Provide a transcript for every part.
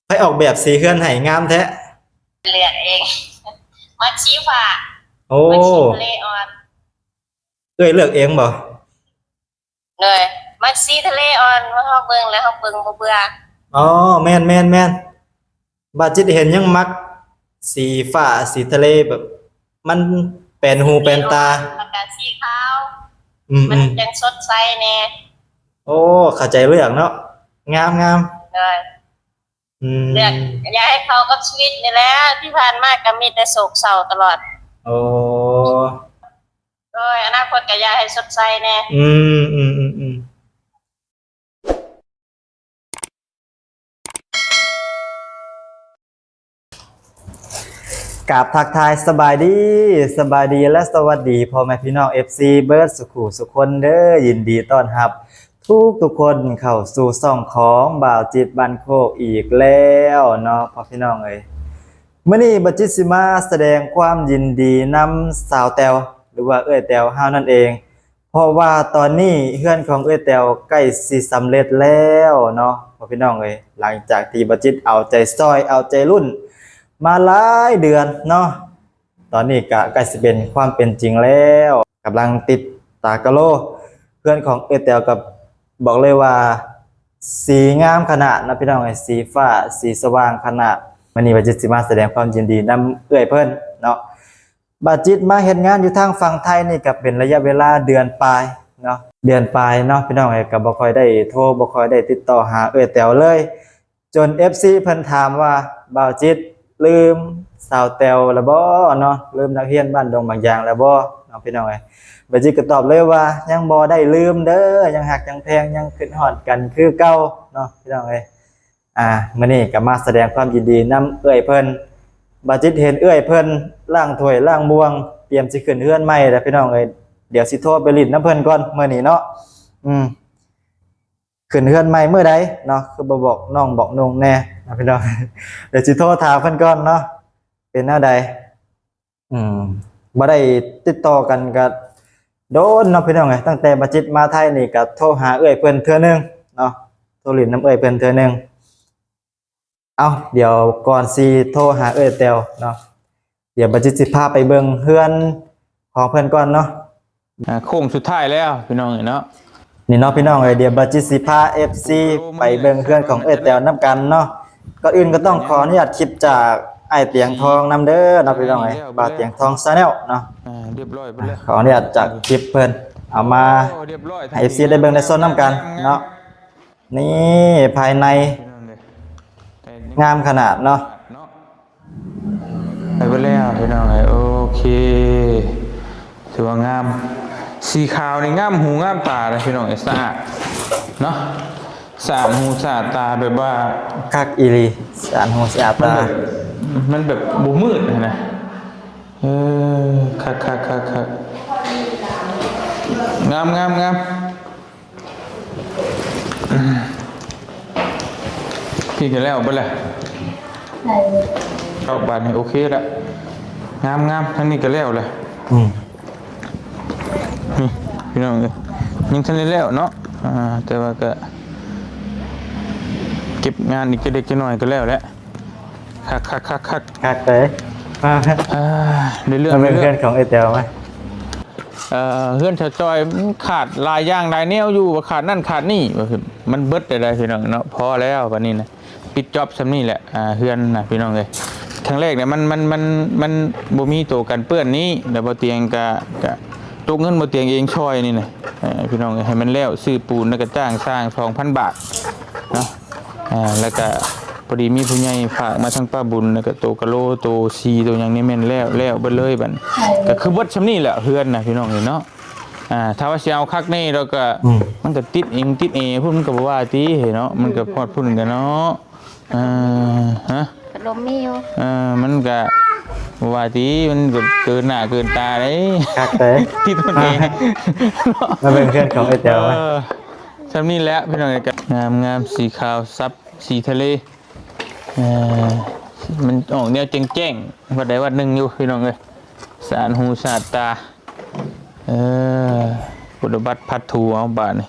ให้ออกแบบสีเฮือนให้งามแท้เลือกเองมัดชี้ฟ้าโอ้มัดชี้ทะเลอ่อนเลือกเองบ่เลยมัดชี้ทะเลอ่อนว่าเขาเบิ่งแล้วเขาเบิ่งบ่เบื่ออ๋อแม่นบาจิตเห็นยังมักสีฟ้าสีทะเลแบบมันแปลนหูแปลนตาแล้วก็สีขาวอืมมันจังสดใสแน่โอ้เข้าใจเรื่องเนาะงามเลยอืเลือกมอยากให้เขากับชีวิตนี่แหละที่ผ่านมาก็มีแต่โศกเศร้าตลอดโอ้โอ้ยอนาคตก็อยากให้สดใสแน่อืมกราบทักทายสบายดีและสวัสดีพ่อแม่พี่น้อง FC เบิร์ดสุขุสุขคนเด้อยินดีต้อนรับทุกคนเข้าสู่ช่องของบ่าวจิตบันโคกอีกแล้วเนาะพ่อพี่น้องเอ้ยมื้อนี้บ่าวจิตสิมาแสดงความยินดีนำสาวแตวหรือว่าเอ้ยแตวเฮานั่นเอง เพราะว่าตอนนี้เฮือนของเอ้ยแตวใกล้สิสำเร็จแล้วเนาะพ่อพี่น้องเอ้ยหลังจากที่บ่าวจิตเอาใจซอยเอาใจรุ่นมาหลายเดือนเนาะตอนนี้ก็ใกล้สิเป็นความเป็นจริงแล้วกำลังติดตากะโลเพื่อนของเอ้ยแตวกับบอกเลยว่าสีงามขนาดนะพี่น้องเอ้ยสีฟ้าสีสว่างขนาดมื้อนี้บ่าวจิตสิมาแสดงความยินดีนำเอ้ยเพิ่นเนาะ บาจิตมาเฮ็ดงานอยู่ทางฝั่งไทยนี่ก็เป็นระยะเวลาเดือนปลายเนาะเดือนปลายเนาะพี่น้องเอ้ยก็บ่ค่อยได้โทรบ่ค่อยได้ติดต่อหาเอ้ยแต๋วเลยจน FC เพิ่นถามว่าบ่าวจิตลืมสาวแต๋วแล้วบ่เนาะลืมนักเรียนบ้านดงบางยางแล้วบ่เนาะพี่น้องเอ้ยบ่าวจิตก็ตอบเลยว่ายังบ่ได้ลืมเด้อยังฮักยังแพงยังคิดฮอดกันคือเก่าเนาะพี่น้องเอ้ยมื้อนี้ก็มาแสดงความยินดีนำเอ้ยเพิ่น บาจิตเห็นเอื้อยเพิ่นล่างถ้วยล่างบวงเตรียมสิขึ้นเฮือนใหม่แล้วพี่น้องเอ้ยเดี๋ยวสิโทรไปลิ้นน้ำเพิ่นก่อนมื้อนี้เนาะอืมขึ้นเฮือนใหม่มื้อใดเนาะคือบ่บอกน้องบอกนุ่งแน่นะพี่น้องเดี๋ยวสิโทรถามเพิ่นก่อนเนาะเป็นแนวใดอืมบ่ได้ติดต่อกันก็โดนเนาะพี่น้องเอ้ยตั้งแต่บาจิตมาไทยนี่ก็โทรหาเอื้อยเพิ่นเทื่อนึงเนาะโทรลิ้นน้ำเอื้อยเพิ่นเทื่อนึง เอาเดี๋ยวก่อนสิโทรหาเอ้ยแตวเนาะเดี๋ยวบัดจิตสิพาไปเบิ่งเฮือนของเพิ่นก่อนเนาะโค้งสุดท้ายแล้วพี่น้องเนาะนี่เนาะพี่น้องเอ้ยเดี๋ยวบัดจิตสิพา FC ไปเบิ่งเฮือนของเอ้ยแตวนํกันเนาะก่อนอื่นก็ต้องขออนุญาตคลิปจากไอ้เตียงทองนํเด้อเนาะพี่น้องเอ้ยบ่าวเตียงทอง Channel เนาะเรียบร้อยไปแล้วขออนุญาตจากคลิปเพิ่นเอามาให้ FC ได้เบิ่งได้ชมนํกันเนาะนี่ภายในงามขนาดเนาะไปแล้วพี่น้องโอเคถือว่างามสีขาวนี่งามหูงามตาเลยพี่น้องสะอาดเนาะสะอาดหูสะอาดตาแบบว่าคักอีหลีสะอาดหูสะอาดตามันแบบบ่มืดนะคักงามพี่กันแล้วไปเลยเข้าบ้านโอเคละงามทั้งนี้ก็แล้วเลยนี่พี่น้องยังทันได้แล้วเนาะแต่ว่าก็เก็บงานอีกเล็กน้อยก็แล้วแหละคักเลยเรื่องมันเป็นเพื่อนของไอ้แตวไหมเพื่อนชาวจอยขาดลายย่างลายเนี้ยอยู่ขาดนั่นขาดนี่มันเบิดได้พี่น้องเนาะพอแล้ววันนี้นะปิดจ็อบซ้ำนี่แหละเพื่อนนะพี่น้องเลยครั้งแรกเนี่ยมันบ่มีตัวกันเปื้อนนี้แต่บ่เตียงกะตกเงินบ่เตียงเองช่อยนี่นะพี่น้องให้มันแล้วซื้อปูนแล้วก็จ้างสร้าง 2,000 บาทเนาะแล้วก็พอดีมีผู้ใหญ่ฝากมาทางป้าบุญแล้วก็โตกะโลโตซีตัวอย่างนี้แม่นแล้วเบิดเลยบัดก็คือเบิดซ้ำนี่แหละเพื่อนนะพี่น้องเนาะถ้าว่าสิเอาคักนี่เราก็มันก็ติดเองพุ่นมันก็บ่ว่าติเนาะมันก็พอดพุ่นกันเนาะฮะพัดลมมีอยู่มันก็ว่าทีมันก็เกินหน้าเกินตาเลยคักเลยที่ตัวเองมันเป็นเพื่อนของไอ้แตวไหมทำนี่แหละพี่น้องกันงามสีขาวซับสีทะเลมันออกแนวแจ้งๆวันใดวันหนึ่งอยู่พี่น้องเลยสารหูสารตาบุตรบัตรพัดถูเอาบาทนี่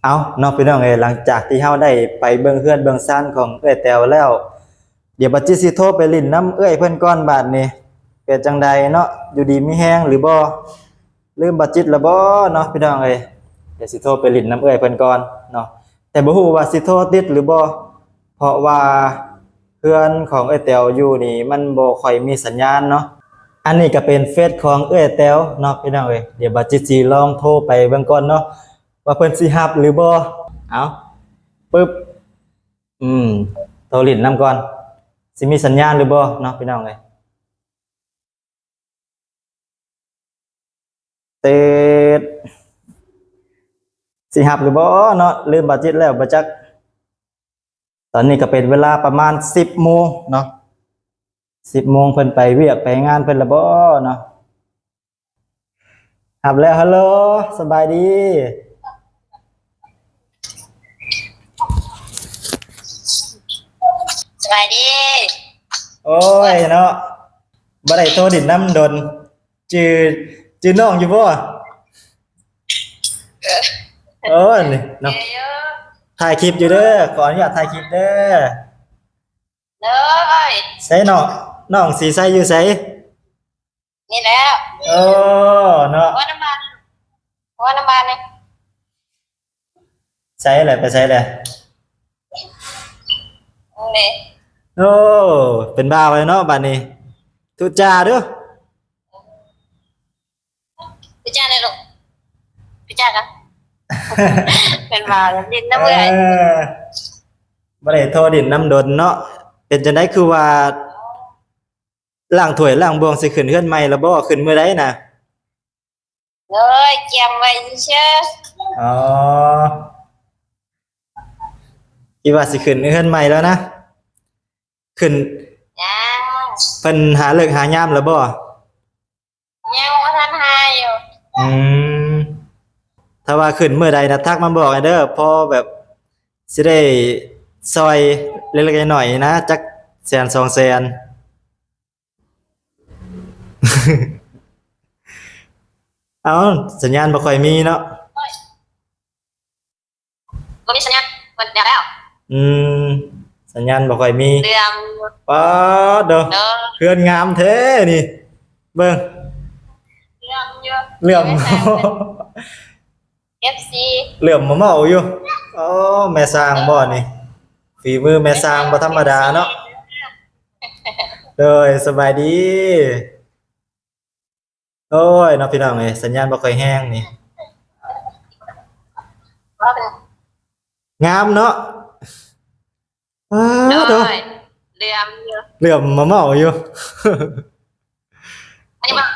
เอาเนาะพี่น้องเอ้ยหลังจากที่เฮาได้ไปเบิ่งเฮือนเบิ่งซ่านของเอ้ยแตวแล้วเดี๋ยวบัดจิสิโทรไปลิ้นน้ำเอ้ยเพิ่นก่อนบาดนี้เป็นจังใดเนาะอยู่ดีมีแฮงหรือบ่ลืมบัดจิตแล้วบ่เนาะพี่น้องเอ้ยเดี๋ยวสิโทรไปลิ้นน้ำเอ้ยเพิ่นก่อนเนาะแต่บ่ฮู้ว่าสิโทรติดหรือบ่เพราะว่าเฮือนของเอ้ยแตวอยู่นี่มันบ่ค่อยมีสัญญาณเนาะอันนี้ก็เป็นเฟซของเอ้ยแตวเนาะพี่น้องเอ้ยเดี๋ยวบัดจิตสิลองโทรไปเบิ่งก่อนเนาะว่าเพิ่นสิรับหรือบ่เอาปึ๊บโทรลิ้นนำก่อนสิมีสัญญาณหรือบ่เนาะพี่น้องเอ้ยเติดสิรับหรือบ่เนาะลืมบัดจิตแล้วบ่จักตอนนี้ก็เป็นเวลาประมาณ 10 โมงเนาะ 10 โมงเพิ่นไปเวียกไปงานเพิ่นละบ่เนาะรับแล้วฮัลโหลสบายดี สบายดี โอ้ยเนาะบ่ได้โทรดินน้ำดนจือจือน้องอยู่บ่เออนี่เนาะ เยอะ ถ่ายคลิปอยู่เด้อขออนุญาตถ่ายคลิปเด้อ เลย ใส่น้องสีใส่อยู่ไส นี่แล้ว โอ้เนาะ ว่าน้ำมันเนี่ย ใส่แหละไปใส่แหละ นี่ โอ้เป็นบ้าไปเนาะบัดนี้ทุจ้าเด้อ พี่จ้าเลยลูกพี่จ้ากันเป็นมาแล้วดินน้ำเมื่อย บ่ได้โทรดินน้ำดนเนาะเป็นจังได๋คือว่าล้างถ้วยล้างบวงสิขึ้นเฮือนใหม่แล้วบ่ขึ้นมื้อใดน่ะ เลยเจียมไว้เชื่อ อ๋อคิดว่าสิขึ้นเฮือนใหม่แล้วนะขึ้น ยัง เพิ่นหาเลิกหายามแล้วบ่ ยังว่าท่านหาอยู่ อืมถ้าว่าขึ้นมื้อใดนะทักมาบอกให้เด้อพอแบบสิได้ซอยเล็กๆน้อยๆนะจักแสน2แสน เอ้าสัญญาณบ่ค่อยมีเนาะ ก็มีสัญญาณมันเดี๋ยวแล้ว อืมสัญญาณบ่ค่อยมี เรื่อง ป๊าดเด้อ เนอะ เฮือนงามแท้นี่ เบิ่ง เรื่องเยอะ เหลื่อม FC เหลื่อมมาเมาอยู่อ๋อแม่สร้างบ่นี่ฝีมือแม่สร้างบ่ธรรมดาเนาะเด้อสบายดีโอ้ยเนาะพี่น้องเอ้ยสัญญาณบ่ค่อยแฮงนี่ ว่าเป็น งามเนาะว้า เล วเด้อย เรื่องเยอะ เหลื่อมมาเมาอยู่ อันนี้มา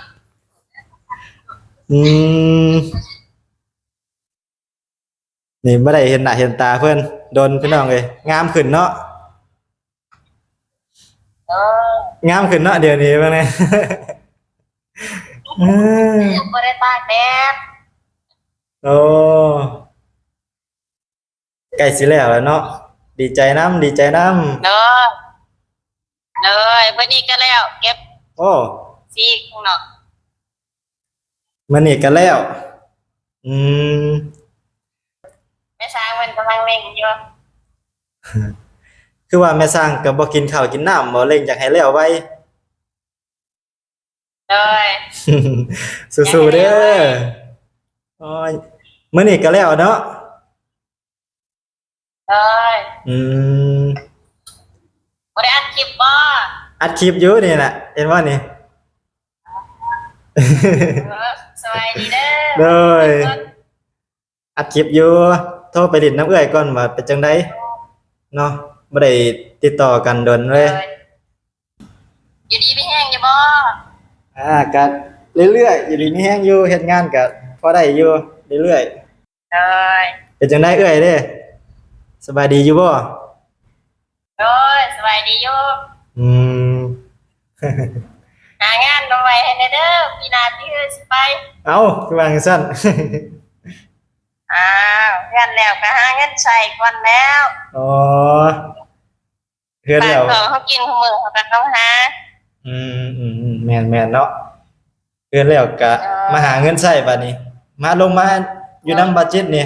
อืมนี่บ่ได้เห็นหน้าเห็นตาเพิ่นโดนพี่น้องเอ้ยงามขึ้นเนาะ เออง ามขึ้นเนาะเดี๋ยวนี้ว่าไง อืม บ่ได้ตากแดด โอ้ใกล้สิแล้วเนาะดีใจน้ำดีใจน้ เลยวันนี้ก็แล้วเก็บ ำโอ้ ซีข้างนอก มันนี่กันแล้ว อืม แม่ช้างมันกำลังเล่นอยู่ คือว่าแม่สร้างก็บ่กินข้าวกินน้ำบ่เร่งอยากให้แล้วไว้ เลย สู้ๆเด้อโอ้ยมื้อนี้ก็แล้วเนาะ เลย อืม บ่ได้อัดคลิปบ่ อัดคลิปอยู่นี่น่ะเห็นบ่นี่ สบายดีเด้อ เลย อัดคลิปอยู่โทรไปดิดน้ำเอื้อยก่อนว่าเป็นจังไดเนาะบ่ได้ติดต่อกันโดนเลย อยู่ดีไม่แห้งอยู่บ่ ก็เรื่อยๆอยู่ดีมีแฮงอยู่เฮ็ดงานก็พอได้อยู่เรื่อย เลย ๆเป็นจังไดเอื้อยเด้สบายดีอยู่บ่ เลยสบายดีอยู่ อืม หางานเอาไว้ให้แน่เด้อพี่นาที่สิไป เอ้าคือว่าจังซั่น อ้าวเงินแล้วก็หาเงินใช้ก่อนแล้ว อ๋อเฮือน ปา แล้ ก ว ท้องเขากินของมือเขาก็ต้องหา แม่นๆเนาะเฮือนแล้วก็มาหาเงินใช้บัดนี้ มาลงมาอยู่นำบัดเจ็ตนี่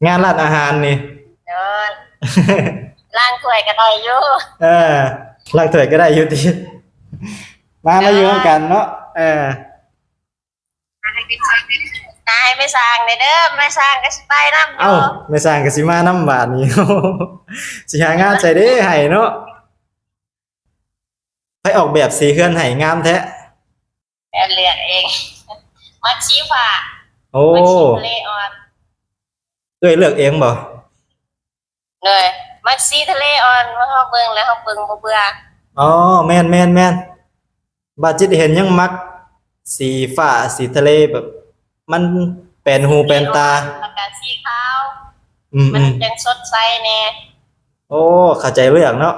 งานร้านอาหารนี่ เดินล้างถ้วยก็ได้อยู่ เออล้างถ้วยก็ได้อยู่ติมาอยู่ร่วมกันเนาะนายไม่สร้างเด้อไม่สร้างก็สิไปนำ เอ้าไม่สร้างก็สิมานำบาดนี้ สิหางานใส่เด้ให้เนาะไปออกแบบสีเฮือนให้งามแท้ เลือกเองมัดชี้ฟ้า โอ้ มัดชี้ทะเลอ่อน เอ้ยเลือกเองบ่ เลยมัดชี้ทะเลอ่อนว่าเฮาเบิ่งแล้วเฮาเบิ่งบ่เบื่อ อ๋อแม่นบาดจิตเห็นยังมักสีฟ้าสีทะเลแบบ มันเป็นหูเป็นตา แล้วก็สีขาว อืม มันจังสดใสแน่ โอ้เข้าใจเลือกเนาะ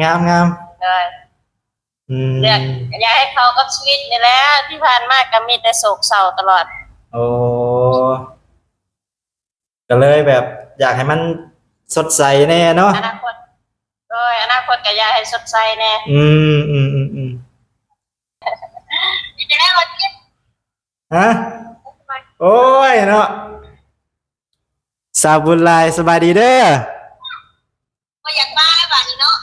งาม เลย อืม เลือกอยากให้เขากับชีวิตนี่แหละที่ผ่านมาก็มีแต่โศกเศร้าตลอด โอ้ก็เลยแบบ อยากให้มันสดใสแน่เนาะ อนาคตอนาคตก็อยากให้สดใสแน่ อืมจะได้วันนี้ ฮะโอ้ยเนาะสาวบุญหลายสบายดีเด้อ บ่อยากมาแล้วบัดนี้เนาะ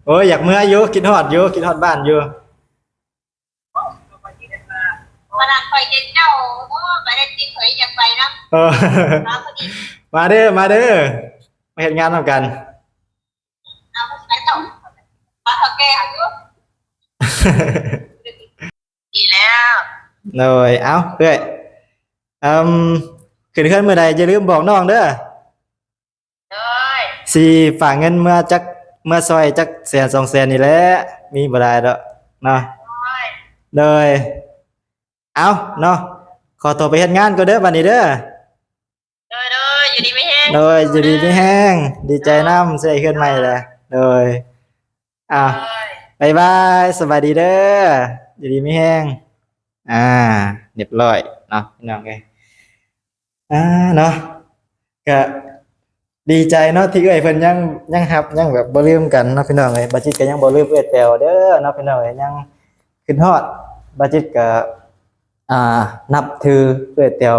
โอ้ยอยากเมื่ออยู่คิดฮอดบ้านอยู่ วันนั้นข่อยเห็นเจ้าโอ้ไปได้ติดข่อยอยากไปนะ เออ มาพอดี มาเด้อมาเฮ็ดงานนำกัน เอาไปต่อมาเฒ่าแก่อายุดีแล้ว เลยเอ้าเอ้ยขึ้นเมื่อใดอย่าลืมบอกน้องเด้อ เลย สิฝากเงินเมื่อซอยจักแสน2แสนนี่แหละมีบ่ได้ดอกเนาะ เลย เลยเอาเนาะขอตัวไปเฮ็ดงานก่อนเด้อบัดนี้เด้อ เลยอยู่ดีไม่แห้ง เลยจะดีไม่แห้งดีใจนำสิได้ขึ้นใหม่แหละเลยอ้าว เลย บ๊ายบายสวัสดีเด้ออยู่ดีไม่แห้งเรียบร้อยเนาะพี่น้องเอ้ยเนาะก็ดีใจเนาะที่เอ้ยเพิ่นยังรับยังแบบบ่ลืมกันเนาะพี่น้องเอ้ยบัดจิตก็ยังบ่ลืมเอ้ยแตวเด้อเนาะพี่น้องเอ้ยยังขึ้นฮอดบัดจิตก็นับถือเอ้ยแตว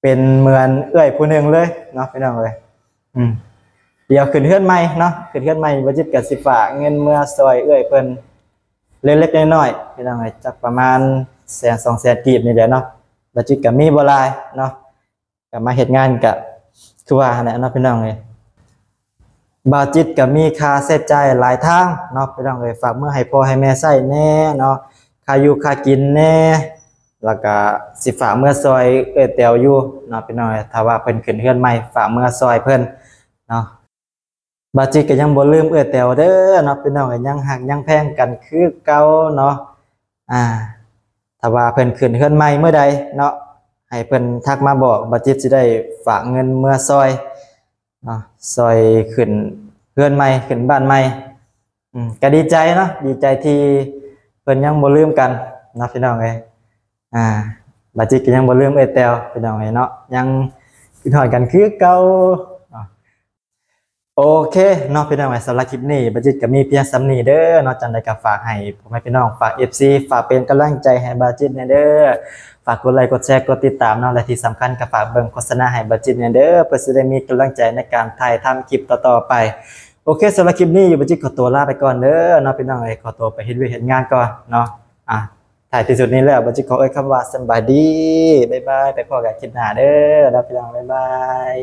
เป็นเหมือนเอ้ยผู้หนึงเลยเนาะพี่น้องเอ้ยเดี๋ยวขึ้นเฮือนใหม่เนาะขึ้นเฮือนใหม่บัดจิตก็สิฝากเงินเมื่อซอยเอ้ยเพิ่นเล็กๆน้อยๆพี่น้องเอ้ยจักประมาณแสน2แสนกีบนี่แหละเนาะบัดจิตก็มีบ่หลายเนาะก็มาเฮ็ดงานก็คือว่าแหละเนาะพี่น้องเอ้ยบ่าวจิตก็มีค่าใช้จ่ายหลายทางเนาะพี่น้องเอ้ยฝากมื้อให้พ่อให้แม่ใช้แน่เนาะค่าอยู่ค่ากินแน่แล้วก็สิฝากมื้อซอยเอ้ยแตวอยู่เนาะพี่น้องเอ้ยถ้าว่าเพิ่นขึ้นเฮือนใหม่ฝากมื้อซอยเพิ่นเนาะบ่าวจิตก็ยังบ่ลืมเอ้ยแตวเด้อเนาะพี่น้องเอ้ยยังฮักยังแพงกันคือเก่าเนาะถ้าว่าเพิ่นขึ้นเฮือนใหม่เมื่อใดเนาะให้เพิ่นทักมาบอกบ่าวจิตสิได้ฝากเงินมื้อซอยเนาะซอยขึ้นเฮือนใหม่ขึ้นบ้านใหม่ก็ดีใจเนาะดีใจที่เพิ่นยังบ่ลืมกันเนาะพี่น้องเอ้ยบ่าวจิตก็ยังบ่ลืมเอ้ยแตวพี่น้องเอ้ยเนาะยังคิดฮอดกันคือเก่าเนาะโอเคเนาะพี่น้องเอ้ยสำหรับคลิปนี้บ่าวจิตก็มีเพียงส่ำนี้เด้อเนาะจังได๋ก็ฝากให้พ่อแม่พี่น้องฝาก FC ฝากเป็นกำลังใจให้บ่าวจิตแน่เด้อฝากกดไลค์กดแชร์กดติดตามเนาะและที่สำคัญก็ฝากเบิ่งโฆษณาให้บ่าวจิตแน่เด้อเพื่อสิได้มีกำลังใจในการถ่ายทำคลิปต่อๆไปโอเคสำหรับคลิปนี้อยู่บ่าวจิตขอตัวลาไปก่อนเด้อเนาะพี่น้องเอ้ยขอตัวไปเฮ็ดเวียกเฮ็ดงานก่อนเนาะถ่ายที่สุดนี้แล้วบ่าวจิตขอเอ่ยคำว่าสำบายดีบ๊ายบายไปพบกันคลิปหน้าเด้อเนาะพี่น้องบ๊ายบาย